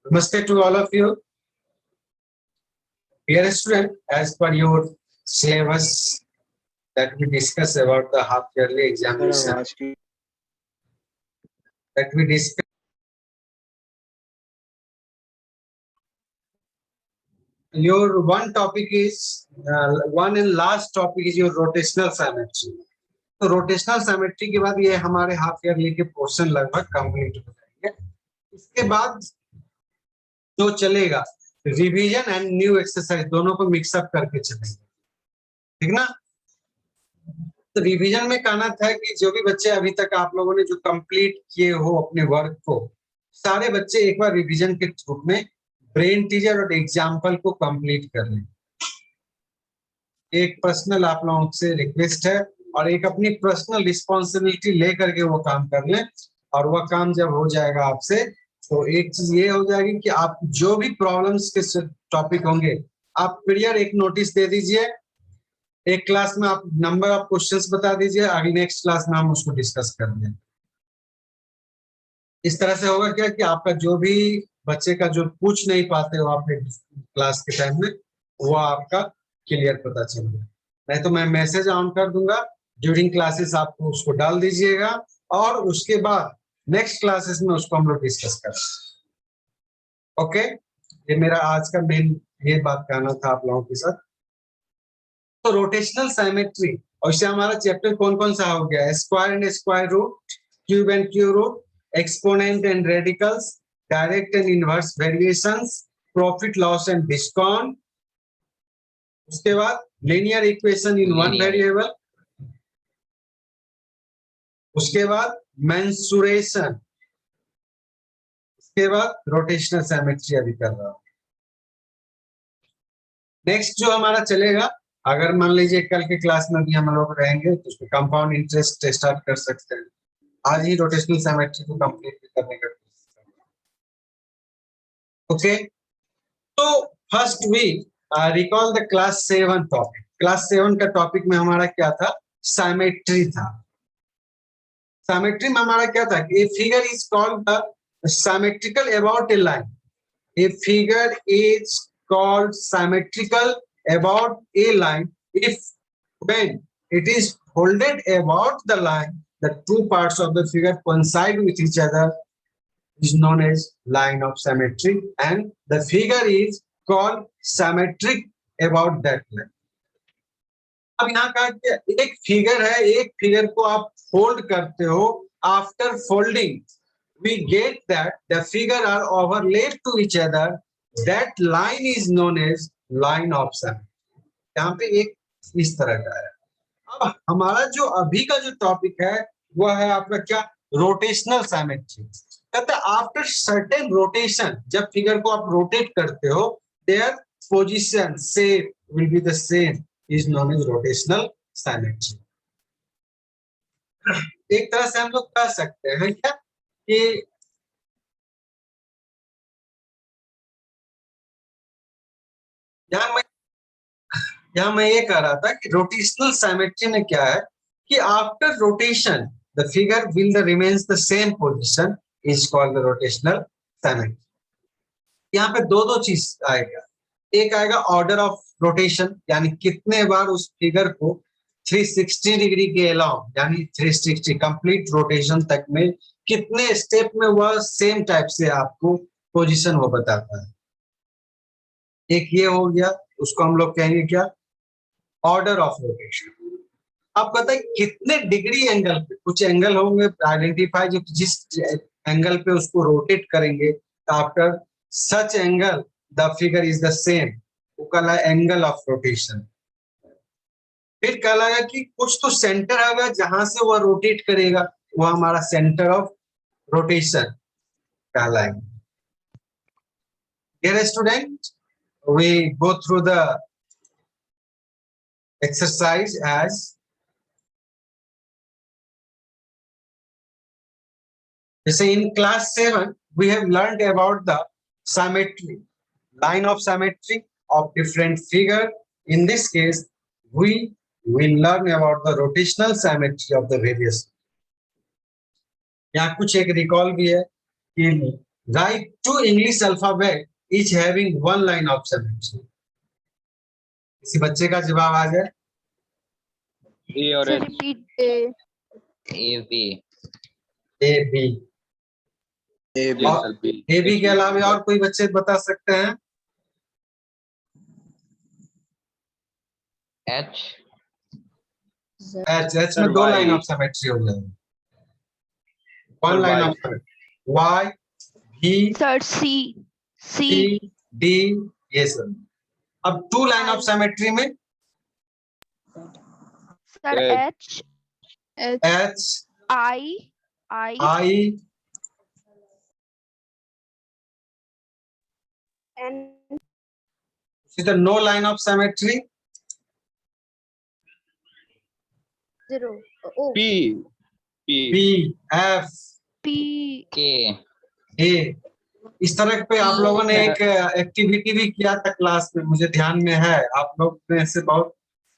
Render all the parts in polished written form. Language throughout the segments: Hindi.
Namaste to all of you. Dear student, as per your syllabus that we discuss about the half yearly examination, that we discuss your one topic is one and last topic is your rotational symmetry. तो रोटेशनल सिमेट्री के बाद ये हमारे हाफ ईयरली के पोर्शन लगभग कंप्लीट हो जाएंगे। इसके बाद जो चलेगा रिवीजन एंड न्यू एक्सरसाइज दोनों को मिक्सअप करके चलेंगे, ठीक ना। तो रिवीजन में कहना था कि जो भी बच्चे अभी तक आप लोगों ने जो कंप्लीट किए हो अपने वर्क को, सारे बच्चे एक बार रिवीजन के रूप में ब्रेन टीजर और एग्जाम्पल को कंप्लीट कर लें। एक पर्सनल आप लोगों से रिक्वेस्ट है और एक अपनी पर्सनल रिस्पॉन्सिबिलिटी लेकर के वो काम कर लें। और वह काम जब हो जाएगा आपसे, तो एक चीज ये हो जाएगी कि आप जो भी प्रॉब्लम्स के टॉपिक होंगे आप क्लियर एक नोटिस दे दीजिए, एक क्लास में आप नंबर ऑफ क्वेश्चंस बता दीजिए, अगली नेक्स्ट क्लास में हम उसको डिस्कस कर लें। इस तरह से होगा क्या कि आपका जो भी बच्चे का जो पूछ नहीं पाते हो आप क्लास के टाइम में, वो आपका क्लियर पता चल जाए। नहीं तो मैं मैसेज ऑन कर दूंगा, ड्यूरिंग क्लासेस आपको उसको डाल दीजिएगा और उसके बाद नेक्स्ट क्लासेस में उसको हम लोग डिस्कस करें। ओके, ये मेरा आज का मेन ये बात कहना था आप लोगों के साथ। तो रोटेशनल सिमेट्री, और इससे हमारा चैप्टर कौन कौन सा हो गया? Square and square root, cube and cube root, exponent and radicals, direct and inverse variations, profit loss and discount, उसके बाद linear equation in one variable, उसके बाद मेंसुरेशन, उसके बाद रोटेशनल सिमेट्री अभी कर रहा हूं। नेक्स्ट जो हमारा चलेगा, अगर मान लीजिए कल के क्लास में भी हम लोग रहेंगे तो उसको कंपाउंड इंटरेस्ट स्टार्ट कर सकते हैं। आज ही रोटेशनल सिमेट्री को कंप्लीट करने का कोशिश करेंगे। ओके, तो first we recall the class 7 topic. Class 7 का टॉपिक में हमारा क्या था? सिमेट्री था। सिमेट्री में हमारा क्या था? A figure is called the symmetrical about a line. A figure is called symmetrical about a line if when it is folded about the line the two parts of the figure coincide with each other is known as line of symmetry and the figure is called symmetric about that line। अब यहाँ कहा कि एक फिगर है, एक फिगर को आप फोल्ड करते हो, after folding we get that the figure are overlaid to each other, that line is known as line of symmetry। यहाँ पे एक इस तरह का है। अब हमारा जो अभी का जो टॉपिक है वह है आपका क्या? Rotational symmetry. कहते हैं आफ्टर सर्टेन रोटेशन, जब फिगर को आप रोटेट करते हो, their position shape will be the same, is known as rotational symmetry. एक तरह से हम लोग कह सकते हैं क्या कि यहाँ मैं ये कह रहा था कि रोटेशनल सिमेट्री में क्या है कि after rotation the figure will remains the same position is called the rotational symmetry. यहाँ पे दो चीज आएगा। एक आएगा ऑर्डर ऑफ रोटेशन, यानी कितने बार उस फिगर को 360 डिग्री के अलाउ, यानी 360 कंप्लीट रोटेशन तक में कितने स्टेप में वह सेम टाइप से आपको पोजीशन वो बताता है। एक ये हो गया, उसको हम लोग कहेंगे क्या? Order of rotation. आप कहते हैं कितने डिग्री एंगल पे, कुछ एंगल होंगे आइडेंटिफाई जो जिस एंगल पे उसको रोटेट करेंगे, after such angle the figure is the same, वो कहला एंगल ऑफ रोटेशन। फिर कहलाएगा कि कुछ तो सेंटर होगा जहां से वह रोटेट करेगा, वो हमारा सेंटर ऑफ रोटेशन कहलाएगा। Dear student, we go through the exercise as जैसे in class 7 we have learned about the symmetry, line of symmetry of different figure. In this case we will learn about the rotational symmetry of the various। यहाँ कुछ एक रिकॉल भी है कि Write two English alphabet each having one line of symmetry. किसी बच्चे का जवाब आ जाए. ए और Sir, H. repeat. A B. A B. Yes, sir, B. A B के अलावा और कोई बच्चे बता सकते हैं? एच. एच. एच Sir, में दो Y. लाइन ऑफ सिमेट्री हो जाएगी. One Sir, line Y. Of symmetry. Y, भी, Sir, C. C, C. D, ये सब. अब टू लाइन ऑफ सिमेट्री में Sir, H. H. H, I. I, N. उसी तरह no line of symmetry. 0. O. P. P. B, F, P. K. ए. इस तरह पे आप लोगों ने एक एक्टिविटी भी किया था क्लास में, मुझे ध्यान में है. आप लोग में से बहुत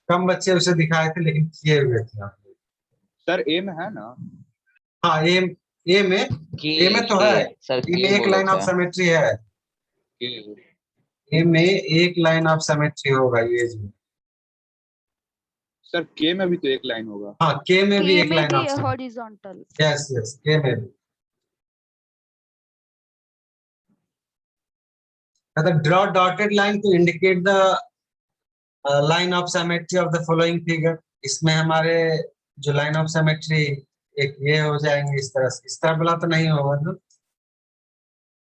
कम बच्चे उसे दिखाए थे, लेकिन किए हुए थे आप लोग. सर ए में है ना? हाँ, ए में के. ए में तो है. सर ए में के एक बोले लाइन ऑफ थे. सिमेट्री है. के. ए में एक लाइन ऑफ सिमेट्री होगा ये जो. सर के में भी तो एक लाइन होगा. हाँ, के में भी K एक में लाइन भी of symmetry. horizontal. Yes yes, K में भी. Draw dotted line to indicate the line of symmetry of the following figure. इसमें हमारे जो लाइन ऑफ सिमेट्री एक ये हो जाएंगे इस तरह से. इस तरह वाला तो नहीं होगा ना.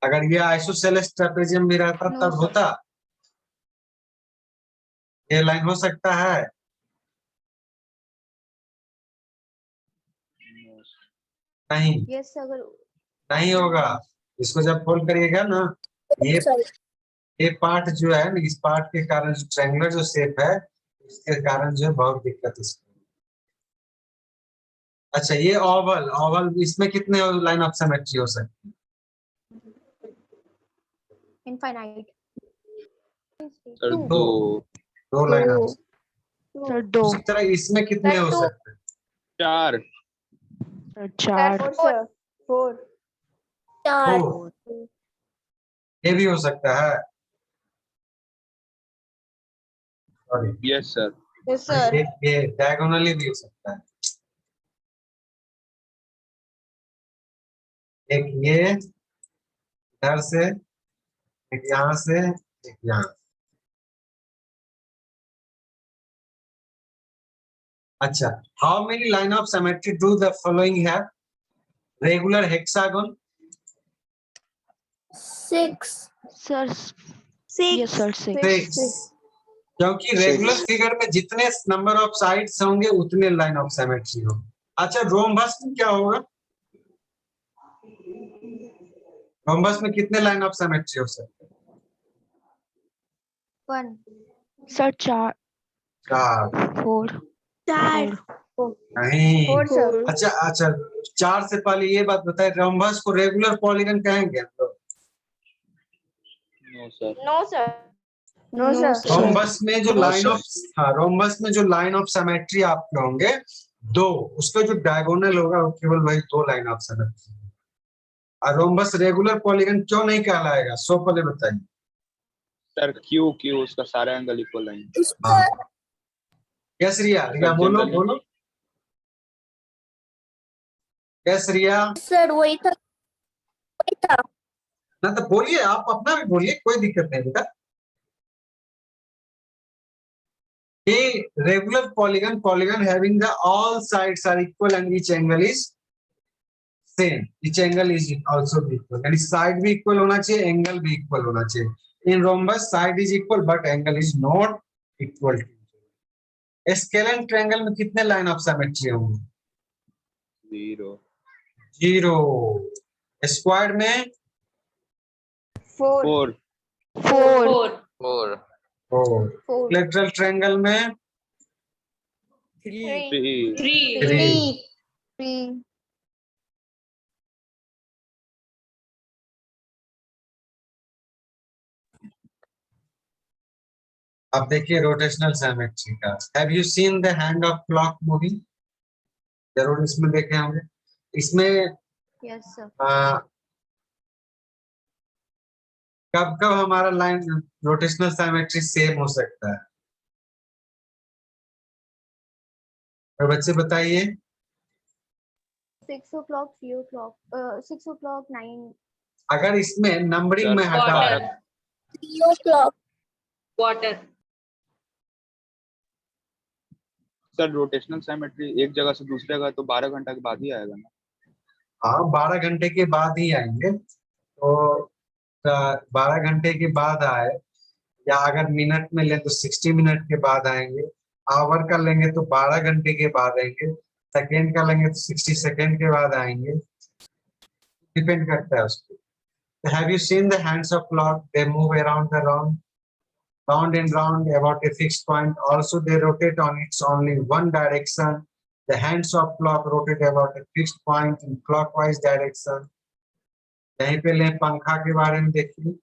अगर ये आइसोसेलेस ट्रेपेजियम भी रहता No, तब sir. होता. ये लाइन हो सकता है. नहीं, Yes, अगर नहीं होगा. इसको जब फोल्ड करिएगा ना, ये पार्ट जो है ना, इस पार्ट के कारण जो ट्रायंगुलर जो शेप है, इसके कारण जो है बहुत दिक्कत इसको. अच्छा, ये ओवल इसमें कितने लाइन ऑफ सिमेट्री हो सकती है? infinite. Sir Two. दो. Line of. Sir, 2. उसी तरह इसमें कितने हो दो. सकते हैं? 4. Sir, 4. 4. दो. ये भी हो सकता है. Sorry, yes sir. Yes, sir. ये डायगोनली भी हो सकता है. एक ये इधर से, एक यहाँ से, एक यहाँ. अच्छा, how many line of symmetry do the following have? Regular hexagon 6. Sir, yes, sir, 6. 6. क्योंकि रेगुलर फिगर में जितने नंबर ऑफ साइड्स होंगे उतने लाइन ऑफ सिमेट्री होंगे. अच्छा, रोम्बस में क्या होगा? रोम्बस में कितने लाइन ऑफ सिमेट्री हो सकते हैं? 1. Sir, 4. 4. 4. 4. नहीं. 4, sir. अच्छा, 4 से पहले ये बात बताए, रोम्बस को रेगुलर पॉलीगन कहेंगे हम लोग? No sir. No, sir. No, No, sir. sir. Rhombus में जो No, लाइन sir. ऑफ, हाँ, रोम्बस में जो लाइन ऑफ सिमेट्री आपके होंगे दो, उसका जो डायगोनल होगा वो केवल वही दो लाइन ऑफ सिमेट्री. और रोम्बस रेगुलर पॉलीगन क्यों नहीं कहलाएगा? सो पहले बताइए. सर क्यू उसका सारा एंगल इक्वल लाइन. हाँ. यस रिया, बोलो generally- बोलो. यस रिया, Sir, वही था. ना तो बोलिए, आप अपना भी बोलिए, कोई दिक्कत नहीं बेटा. Regular polygon having the all sides are equal and each angle is same. Each angle is also equal, यानी साइड भी इक्वल होना चाहिए, एंगल भी इक्वल होना चाहिए. In rhombus side is equal but angle is not equal. Scalene triangle में कितने लाइन ऑफ सिमेट्री होंगे? 0. स्क्वायर में 4. 4. 4. 4. लेटरल ट्रायंगल में 3. 3. 3. अब देखिए रोटेशनल सिमेट्री का. Have you seen the hand of clock moving? जरूर इसमें देखे होंगे. इसमें Yes, sir. कब कब हमारा लाइन रोटेशनल साइमेट्री सेम हो सकता है? और बच्चे बताइए। 6 o'clock, 3 o'clock, 6 o'clock, 9. अगर इसमें नंबरिंग सर में हटा Quarter. 3 o'clock. Quarter. Sir rotational symmetry एक जगह से दूसरी जगह तो 12 घंटा के बाद ही आएगा ना? हाँ 12 घंटे के बाद ही आएंगे, तो 12 घंटे के बाद आए, या अगर मिनट में लें तो 60 मिनट के बाद आएंगे, आवर का लेंगे तो 12 घंटे के बाद आएंगे, सेकेंड का लेंगे तो 60 सेकेंड के बाद आएंगे, डिपेंड करता है उस पर। Have you seen the hands of clock? They move around the round and round about a fixed point. Also, they rotate on its only one direction. The hands of clock rotate about a fixed point in clockwise direction. यहीं पे ले पंखा के बारे में देखिए।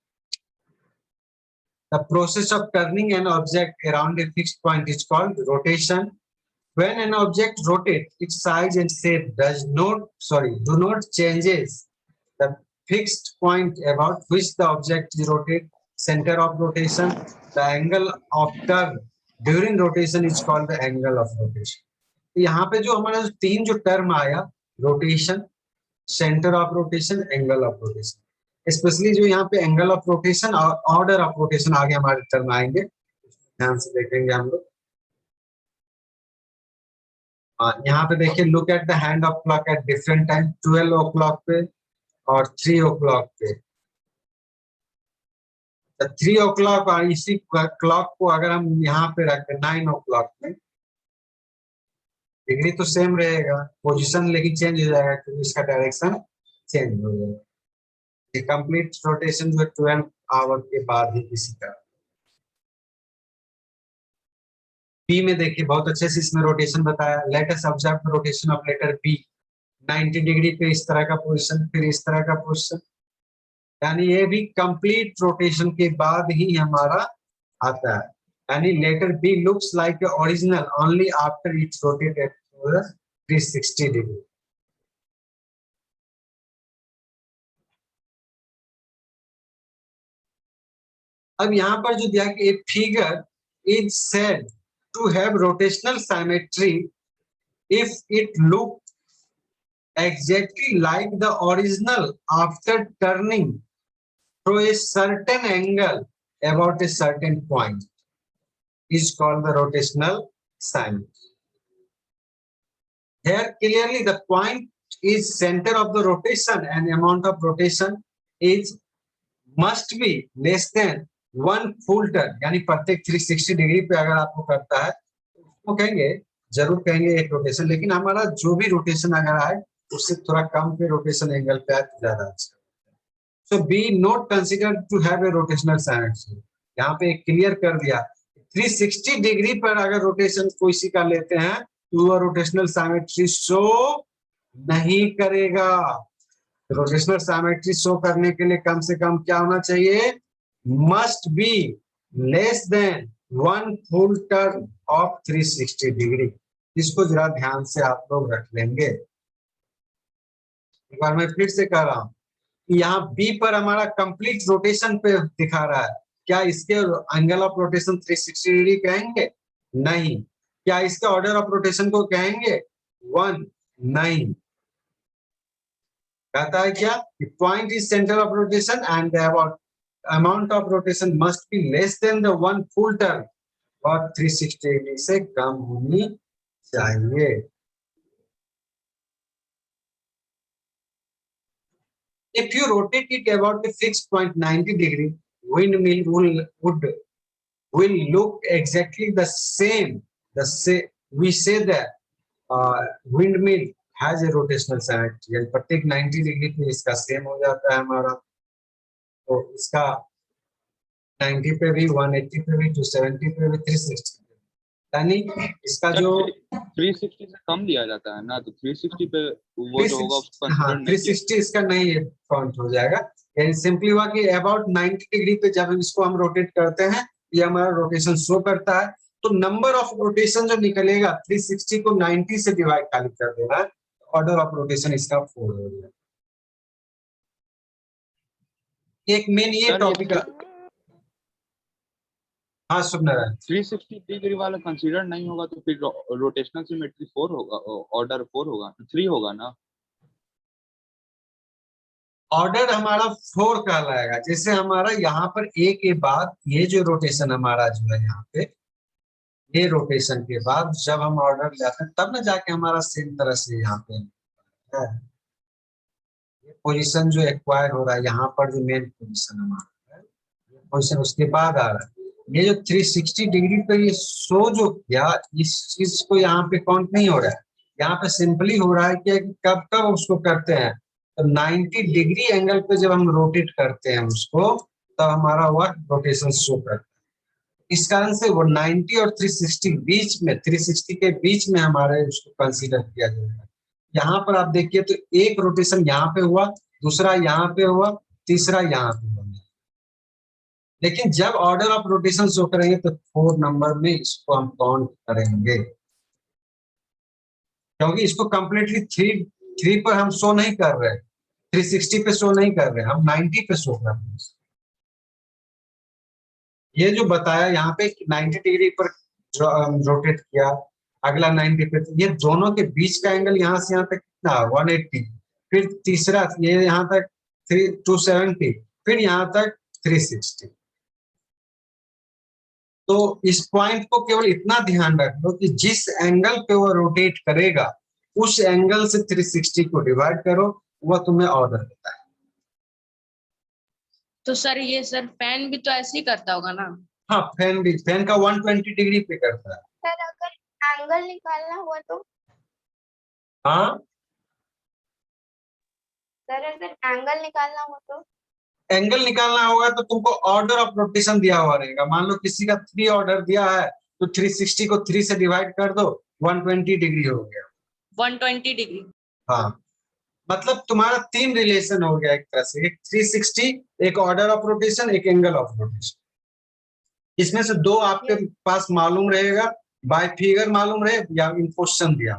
The process of turning an object around a fixed point is called rotation. When an object rotates, its size and shape do not changes. The fixed point about which the object is rotated, center of rotation, the angle of turn during rotation is called the angle of rotation. यहाँ पे जो हमारा तीन जो टर्म आया, rotation, centre of rotation, angle of rotation, specially जो यहाँ पे एंगल ऑफ रोटेशन और ऑर्डर ऑफ रोटेशन आगे हमारे टर्म आएंगे, ध्यान से देखेंगे हम लोग। यहाँ पे देखिए, look at the hand of clock at different time, 12 o'clock पे और 3 o'clock पे। 3 o'clock और इसी क्लॉक को अगर हम यहाँ पे रखें 9 o'clock में, डिग्री तो सेम रहेगा, पोजीशन लेकिन चेंज हो जाएगा क्योंकि इसका डायरेक्शन चेंज हो जाएगा। कंप्लीट रोटेशन जो 12 आवर के बाद ही किसी का। बी में देखिए बहुत अच्छे से इसमें रोटेशन बताया। Let us observe the rotation of letter B. 90 degree पे इस तरह का पोजीशन, फिर इस तरह का पोजीशन, यानी ये भी कंप्लीट रोटेशन के बाद ही हमारा आता है। यानी letter B looks like original only after it's rotated 360 degree. अब यहाँ पर जो दिया कि a figure is said to have rotational symmetry if it look exactly like the original after turning through a certain angle about a certain point is called the rotational symmetry. Here clearly the point is center of the rotation and amount of rotation is must be less than 1 full turn, यानी प्रत्येक 360 डिग्री पे अगर आपको करता है तो उसको कहेंगे, जरूर कहेंगे एक रोटेशन, लेकिन हमारा जो भी रोटेशन अगर आए उससे थोड़ा कम पे रोटेशन एंगल पे आए तो ज्यादा अच्छा। So be not considered to have a rotational symmetry. यहाँ पे क्लियर कर दिया 360 डिग्री पर अगर रोटेशन कोई का लेते हैं तो वह रोटेशनल साइमेट्री शो नहीं करेगा। रोटेशनल साइमेट्री शो करने के लिए कम से कम क्या होना चाहिए? Must be less than 1 full turn off 360 degree. इसको जरा ध्यान से आप लोग रख लेंगे। एक बार मैं फिर से कह रहा हूं, यहाँ बी पर हमारा कंप्लीट रोटेशन पे दिखा रहा है, क्या इसके एंगल ऑफ रोटेशन 360 डिग्री कहेंगे? नहीं। क्या इसके ऑर्डर ऑफ रोटेशन को कहेंगे? 1? नहीं। कहता है क्या? Point is centre of rotation and amount of rotation must be less than the 1 full turn और 360 डिग्री से कम होनी चाहिए। If you rotate it about a fixed point 90 degree, windmill will look exactly the same. We say that windmill has a rotational symmetry. प्रत्येक 90 डिग्री पे इसका सेम हो जाता है हमारा, तो इसका 90 पे भी, 180 पे भी, 270 पे भी, 360 पे, यानी इसका जो 360 से कम दिया जाता है ना, तो 360 पे वो जो होगा उसको हाँ 360 इसका नहीं काउंट हो जाएगा। यानी सिंपली हुआ कि अबाउट 90 डिग्री पे जब इसको हम रोटेट करते हैं ये हमारा रोटेशन शो करता है, तो नंबर ऑफ रोटेशन जो निकलेगा 360 को 90 से डिवाइड खाली कर देना है, ऑर्डर ऑफ रोटेशन इसका 4 हो जाएगा। एक मेन ये सर, टॉपिक है। हाँ सुननारायण, 360 डिग्री वाला कंसीडर नहीं होगा तो फिर रोटेशनल सिमेट्री 4 होगा, ऑर्डर 4 होगा, 3 होगा ना। ऑर्डर हमारा 4 कहलाएगा। जैसे हमारा यहाँ पर ए के बाद ये जो रोटेशन हमारा जो है यहाँ पे, ये रोटेशन के बाद जब हम ऑर्डर लेते हैं तब ना जाके हमारा सेम तरह से यहाँ पे है पोजीशन जो एक्वायर हो रहा है, यहाँ पर जो मेन पोजीशन हमारा है, ये पोजीशन उसके बाद आ रहा है। ये जो 360 डिग्री पे ये शो जो किया, इस चीज को यहाँ पे काउंट नहीं हो रहा है। यहाँ पे सिंपली हो रहा है कि कब कब उसको करते हैं, तो 90 डिग्री एंगल पे जब हम रोटेट करते हैं उसको, तब हमारा वर्क रोटेशन शो करता है। इस कारण से वो 90 और 360 बीच में, 360 के बीच में हमारे उसको कंसीडर किया जाएगा। यहाँ पर आप देखिए तो एक रोटेशन यहाँ पे हुआ, दूसरा यहाँ पे हुआ, तीसरा यहाँ पे हुआ। लेकिन जब ऑर्डर ऑफ रोटेशन शो करेंगे तो 4 नंबर में इसको हम काउंट करेंगे, क्योंकि इसको कंप्लीटली 3 पर हम शो नहीं कर रहे, 360 पे शो नहीं कर रहे, हम 90 पे शो कर रहे हैं। ये जो बताया यहाँ पे 90 डिग्री पर रोटेट किया, अगला 90 पे, ये दोनों के बीच का एंगल यहाँ से यहाँ तक कितना, 180, फिर तीसरा ये यहाँ तक 270, फिर यहाँ तक 360। तो इस पॉइंट को केवल इतना ध्यान रख लो कि जिस एंगल पे वो रोटेट करेगा उस एंगल से 360 को डिवाइड करो, वह तुम्हें ऑर्डर देता है। तो सर ये सर फैन भी तो ऐसे ही करता होगा ना। हाँ, फैन भी, फैन का 120 डिग्री पे करता है। सर अगर एंगल निकालना हुआ तो, हाँ, सर अगर एंगल निकालना हो तो, एंगल निकालना होगा तो तुमको ऑर्डर ऑफ रोटेशन दिया हुआ रहेगा। मान लो किसी का 3 ऑर्डर दिया है तो 360 को 3 से डिवाइड कर दो, 120 डिग्री हो गया। 120 डिग्री। हाँ, मतलब तुम्हारा 3 रिलेशन हो गया एक तरह से, एक 360, एक ऑर्डर ऑफ रोटेशन, एक एंगल ऑफ रोटेशन। इसमें से 2 आपके पास मालूम रहेगा, बाय फिगर मालूम रहे या इन क्वेश्चन दिया।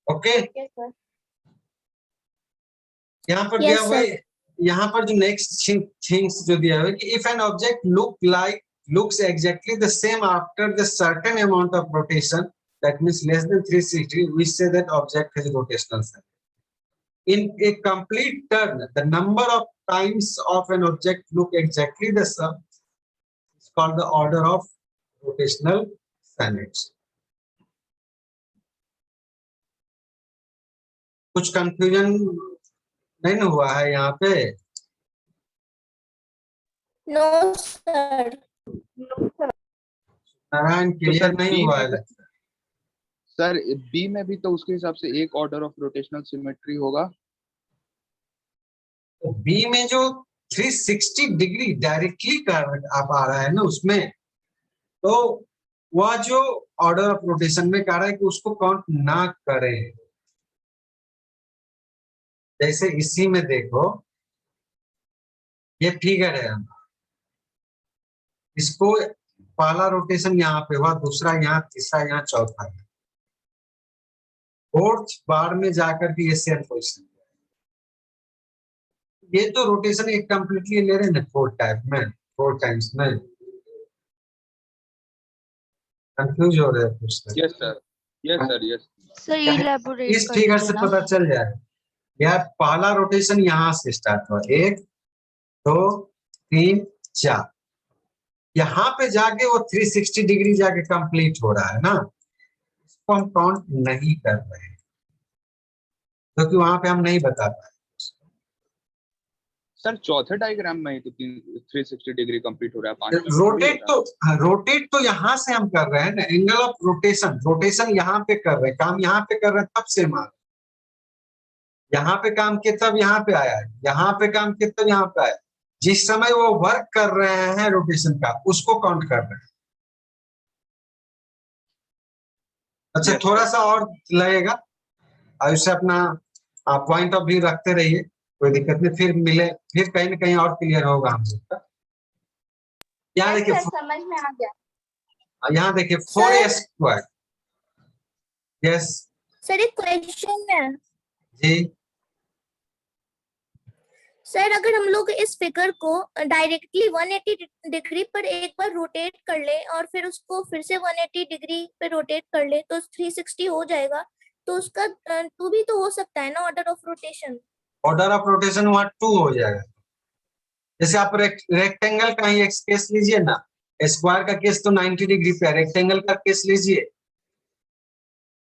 Okay, yes sir. यहाँ पर Yes, दिया हुआ sir. है, यहाँ पर जो नेक्स्ट थिंग्स जो दिया हुआ है कि if an object looks exactly the same after the certain amount of rotation, that means less than 360, we say that object has rotational center. In a complete turn, the number of times of an object look exactly the same is called the order of rotational sanity. कुछ कंफ्यूजन नहीं ना हुआ है यहाँ पे? No sir. नारायण क्लियर नहीं हुआ है? सर बी में भी तो उसके हिसाब से एक ऑर्डर ऑफ रोटेशनल सिमेट्री होगा। तो बी में जो 360 डिग्री डायरेक्टली कर आप आ रहा है ना उसमें, तो वह जो ऑर्डर ऑफ रोटेशन में कह रहा है कि उसको काउंट ना करें। जैसे इसी में देखो, ये फिगर है, इसको पहला रोटेशन यहाँ पे हुआ, दूसरा यहाँ, तीसरा यहाँ, चौथा यहाँ, फोर्थ बार में जाकर के ये सेम पोजिशन। ये तो रोटेशन एक कंप्लीटली ले रहे हैं 4 टाइम्स में। कंफ्यूज हो रहे हैं कुछ? Yes sir, yes sir, yes sir elaborate इस कर फिगर दीजिए से ना। पता चल जाए। यार पहला रोटेशन यहाँ से स्टार्ट हुआ, 1 2 3 4, यहाँ पे जाके वो 360 डिग्री जाके कंप्लीट हो रहा है ना, इसको हम काउंट नहीं कर रहे हैं क्योंकि वहां पे हम नहीं बता पाए। सर चौथे डायग्राम में ही तो 360 डिग्री कंप्लीट हो रहा है, 5 में रोटेट तो यहाँ से हम कर रहे हैं ना, एंगल ऑफ रोटेशन यहाँ पे कर रहे हैं, काम यहाँ पे कर रहे हैं, तब से मान यहाँ पे काम किया तब यहाँ पे आया है, यहाँ पे काम किया तब यहाँ पे आया। जिस समय वो वर्क कर रहे हैं रोटेशन का, उसको काउंट कर रहे हैं। अच्छा, थोड़ा सा और लगेगा, और उससे अपना पॉइंट ऑफ व्यू रखते रहिए, कोई दिक्कत नहीं, फिर मिले, फिर कहीं ना कहीं और क्लियर होगा हम सबका। यहाँ देखिए, समझ में आ गया। यहाँ देखिए 4a²। यस सर एक क्वेश्चन है जी, सर अगर हम लोग इस फिगर को डायरेक्टली 180 डिग्री पर एक बार रोटेट कर ले और फिर उसको फिर से 180 डिग्री पे रोटेट कर ले तो 360 हो जाएगा, तो उसका 2 भी तो हो सकता है ना order of rotation. Order of rotation वहां 2 हो जाएगा। जैसे आप रेक्टेंगल का ही एक केस लीजिए ना, स्क्वायर का केस तो 90 डिग्री पे है, रेक्टेंगल का केस लीजिए,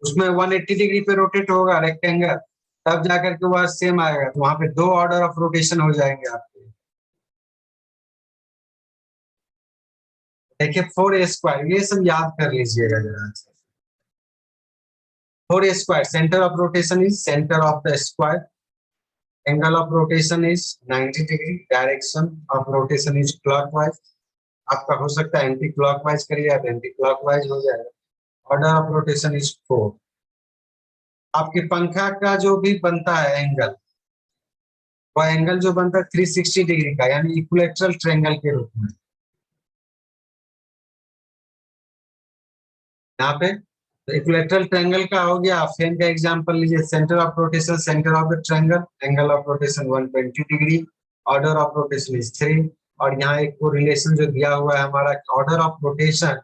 उसमें 180 डिग्री पे रोटेट होगा रेक्टेंगल, तब जाकर के वह सेम आएगा, तो वहां पे 2 ऑर्डर ऑफ रोटेशन हो जाएंगे आपके। देखिए 4a स्क्वायर, ये सब याद कर लीजिएगा जरा। 4a square, centre of rotation is centre of the square, angle of rotation is 90 degree, direction of rotation is clockwise. आपका हो सकता है एंटी क्लॉकवाइज करिए, आप एंटी क्लॉकवाइज हो जाएगा। Order of rotation is 4। आपके पंखा का जो भी बनता है एंगल, वह एंगल जो बनता है 360 डिग्री का, यानी इक्विलैटरल ट्रायंगल के रूप में। यहाँ पे इक्विलैटरल ट्रायंगल का हो गया। फैन का एग्जांपल लीजिए, centre of rotation centre of the triangle, angle of rotation 120 degree, order of rotation is 3। और यहाँ एक को रिलेशन जो दिया हुआ है हमारा, order of rotation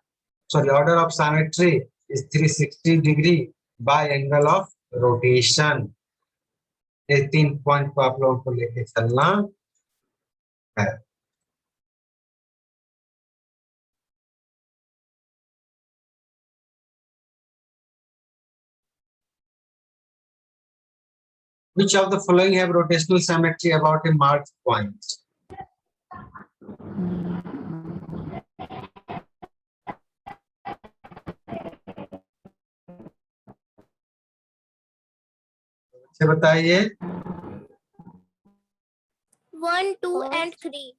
sorry order of symmetry is 360 degree by angle of rotation. ये 3 पॉइंट को आप लोगों को लेके चलना है। Which of the following have rotational symmetry about a marked point? अच्छा बताइए। 1, 2 and 3।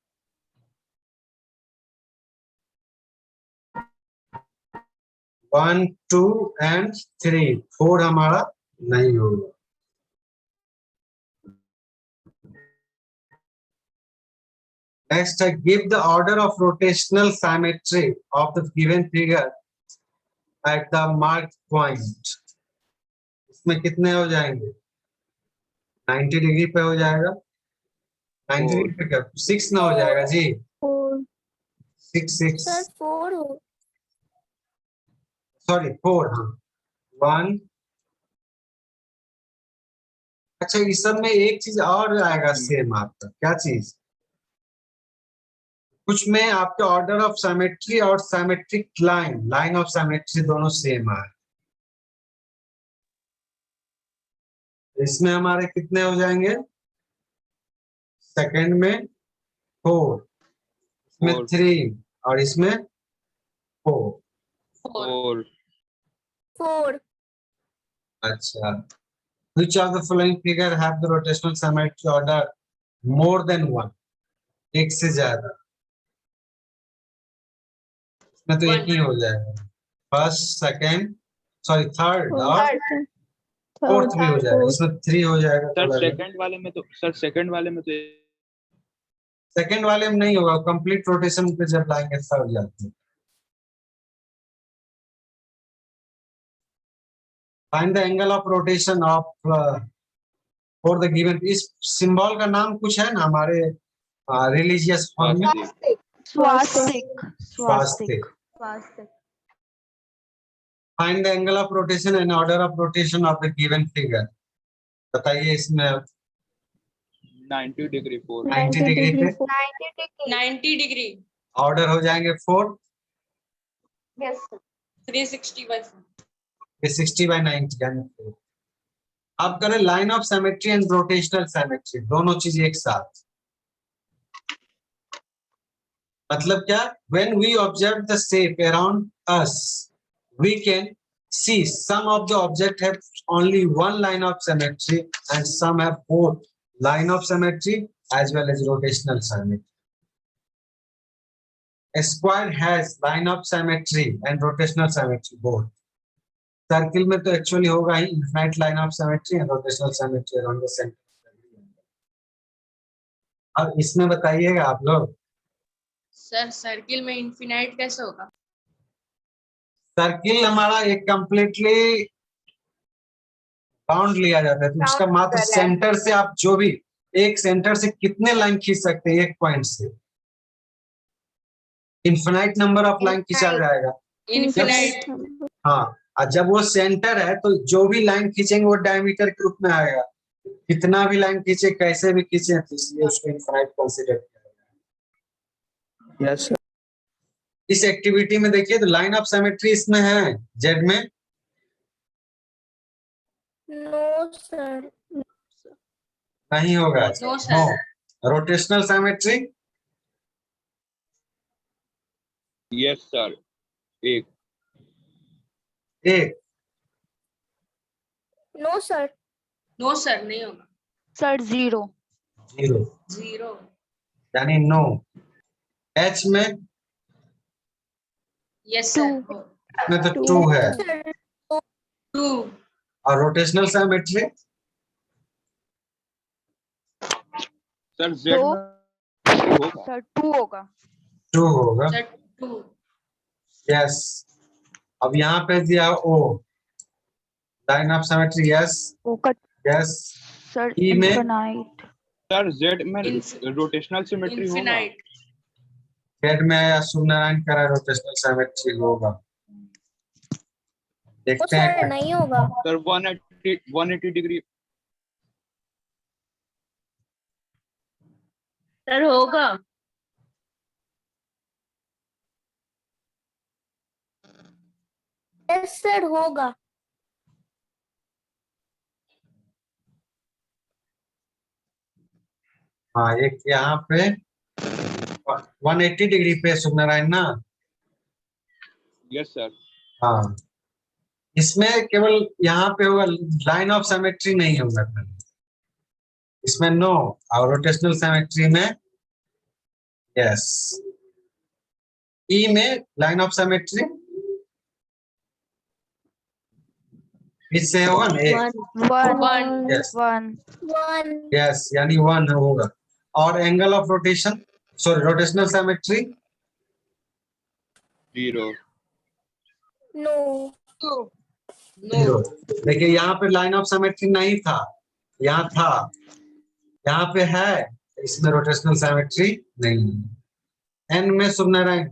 1, 2 and 3, 4 हमारा नहीं होगा। Next, give the order of rotational symmetry of the given figure at the marked point. इसमें कितने हो जाएंगे? 90 डिग्री पे हो जाएगा। 90 डिग्री पे क्या 6 ना हो जाएगा जी? 6 सर 4 हो। सॉरी 4, हाँ 1। अच्छा इस सब में एक चीज और आएगा सेम आपका, क्या चीज? कुछ में आपके ऑर्डर ऑफ सिमेट्री और सिमेट्रिक लाइन ऑफ सिमेट्री दोनों सेम है। इसमें हमारे कितने हो जाएंगे? सेकंड में 4, इसमें 3 और इसमें 4। 4। अच्छा, which of the following figure have the rotational symmetry order more than 1? एक से ज्यादा, इसमें तो एक ही हो जाएगा। फर्स्ट सेकंड सॉरी थर्ड और फोर्थ भी हो जाएगा, इसमें 3 हो जाएगा। सर सेकंड वाले में तो सेकंड वाले में नहीं होगा, कंप्लीट रोटेशन पे जब लाएंगे तब जाते हैं। Find the angle of rotation of for the given. इस सिंबल का नाम कुछ है ना हमारे रिलीजियस फॉर्म में? Swastika. Find the angle of rotation and order of rotation of the given figure. बताइए इसमें 90 डिग्री 4। 90 डिग्री पे 90 डिग्री ऑर्डर हो जाएंगे 4। यस 360/4। 60/90 यानी 4। अब करें line of symmetry and rotational symmetry, दोनों चीज एक साथ। मतलब क्या? When we observe the shape around us, we can see some of the object have only one line of symmetry and some have both line of symmetry as well as rotational symmetry. A square has line of symmetry and rotational symmetry both. Circle में तो एक्चुअली होगा ही infinite line of symmetry and rotational symmetry around the center. अब इसमें बताइएगा आप लोग। सर सर्किल में इनफिनाइट कैसे होगा? सर्किल हमारा एक कंप्लीटली बाउंड लिया जाता है, तो उसका मात्र सेंटर से आप जो भी एक सेंटर से कितने लाइन खींच सकते हैं एक पॉइंट से? इन्फिनाइट नंबर ऑफ लाइन खींचा जाएगा। इनफिनाइट। हाँ, और जब वो सेंटर है तो जो भी लाइन खींचेंगे वो डायमीटर के रूप में आएगा। कितना भी लाइन खींचे, कैसे भी खींचे, तो इसलिए उसको इन्फिनाइट कंसीडर किया जाएगा। Yes sir. इस एक्टिविटी में देखिए तो लाइन ऑफ सिमेट्री इसमें है जेड में। No sir. नहीं होगा। No, sir. Rotational symmetry yes sir. एक। एक। No sir. नो सर, नहीं होगा। Sir 0 zero 0। यानी नो। एच में यस Two. सर। इसमें तो 2 है। सर 2। और रोटेशनल सिमेट्री सर जेड दो। में होगा। सर 2 होगा। 2 होगा। सर 2। यस। अब यहाँ पे दिया ओ, लाइन ऑफ सिमेट्री यस होगा यस। सर ई में इनफिनाइट। सर जेड में Inf- रोटेशनल सिमेट्री होगा। इनफिनाइट। जेड में अशुभ नारायण करा रोटेशनल सिमेट्री होगा। वो देखते सर हैं। नहीं होगा। Sir 180 degree. सर होगा। यस सर होगा। हाँ, एक यहाँ पे 180 डिग्री पे शुभ नारायण ना। Yes sir. हाँ, इसमें केवल यहाँ पे होगा, लाइन ऑफ सिमेट्री नहीं होगा इसमें। नो। और रोटेशनल सिमेट्री में यस। ई में लाइन ऑफ सिमेट्री इससे होगा ना एक। 1 यस 1 1 यस, यानी 1 होगा। और angle of rotation, sorry rotational symmetry 0। No. 0। देखिए यहाँ पे लाइन ऑफ सिमेट्री नहीं था, यहाँ था, यहाँ पे है, इसमें रोटेशनल सिमेट्री नहीं है। एन में शुभ नारायण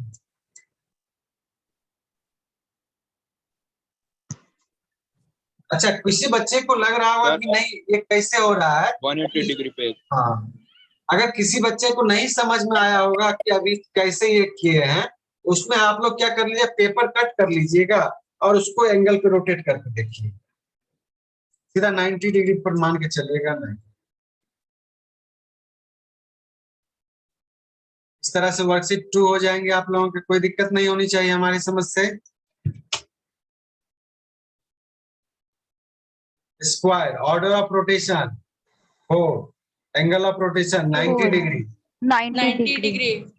अच्छा, किसी बच्चे को लग रहा होगा कि नहीं ये कैसे हो रहा है। 180 डिग्री पे। हाँ, अगर किसी बच्चे को नहीं समझ में आया होगा कि अभी कैसे ये किए हैं, उसमें आप लोग क्या कर लीजिए, पेपर कट कर लीजिएगा और उसको एंगल पे रोटेट करके देखिए, सीधा 90 डिग्री पर मान के चलिएगा। नहीं, इस तरह से वर्कशीट 2 हो जाएंगे आप लोगों की, कोई दिक्कत नहीं होनी चाहिए हमारी समझ से। Square, order of rotation 4, angle of rotation 90 degree. 90 90 degree. Degree.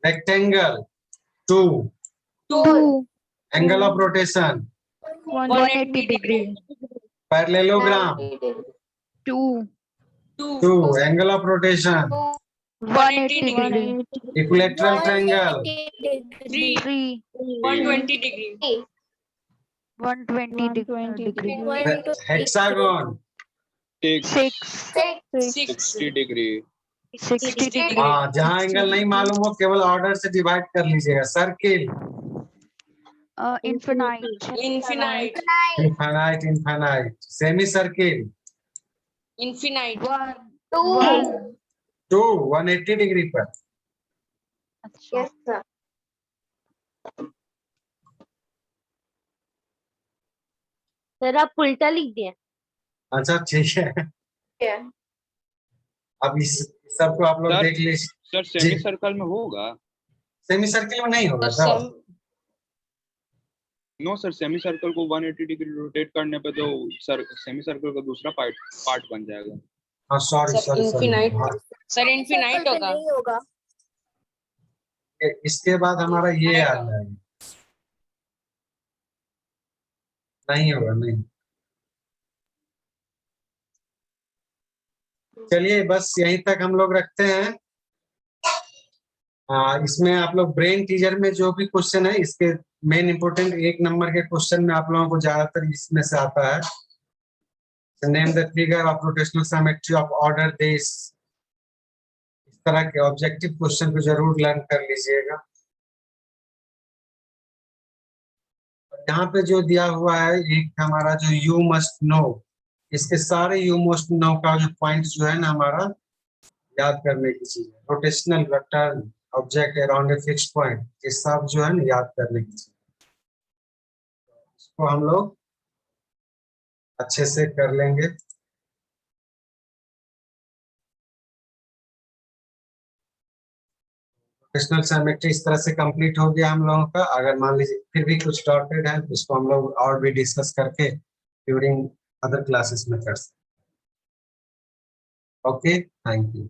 Rectangle 2, 2। 2 angle of rotation 180 degree. Parallelogram 2 2, angle of rotation 180 degree. Equilateral triangle 3। 3 120 degree. 120 degree. Hexagon 6 6। 60 degree. 60 degree. हाँ, जहाँ एंगल नहीं मालूम हो केवल ऑर्डर से डिवाइड कर लीजिएगा। Circle infinite. Infinite. Infinite infinite. Semi circle infinite. 1 2 180 degree पर। अच्छा सर आप उल्टा लिख दिए। अच्छा ठीक है, अब इस सबको आप लोग सर देख लीजिए। सर सेमी सर्कल में होगा। सेमी सर्किल में नहीं होगा sir sir. No sir, semi circle को 180 डिग्री रोटेट करने पे तो सर सेमी सर्कल का दूसरा पार्ट बन जाएगा। हाँ sorry sir sorry sorry. Infinite. हाँ, सर इनफिनाइट होगा। नहीं होगा। इसके बाद हमारा ये आ Infinite जाएगा। नहीं होगा, नहीं। चलिए बस यहीं तक हम लोग रखते हैं। इसमें आप लोग ब्रेन टीजर में जो भी क्वेश्चन है इसके मेन इंपोर्टेंट 1 नंबर के क्वेश्चन में आप लोगों को ज्यादातर इसमें से आता है। Name the figure of rotational symmetry of order this, इस तरह के ऑब्जेक्टिव क्वेश्चन को जरूर लर्न कर लीजिएगा। यहाँ पे जो दिया हुआ है एक हमारा जो यू मस्ट नो, इसके सारे यू मस्ट नो का जो पॉइंट जो है ना हमारा याद करने की चीज है। Rotational return object around a fixed point, ये सब जो है ना याद करने की चीज, इसको हम लोग अच्छे से कर लेंगे। रोटेशनल सिमेट्री इस तरह से कंप्लीट हो गया हम लोगों का। अगर मान लीजिए फिर भी कुछ डॉटेड है तो इसको हम लोग और भी डिस्कस करके ड्यूरिंग अदर क्लासेस में कर सकते हैं। Okay, thank you.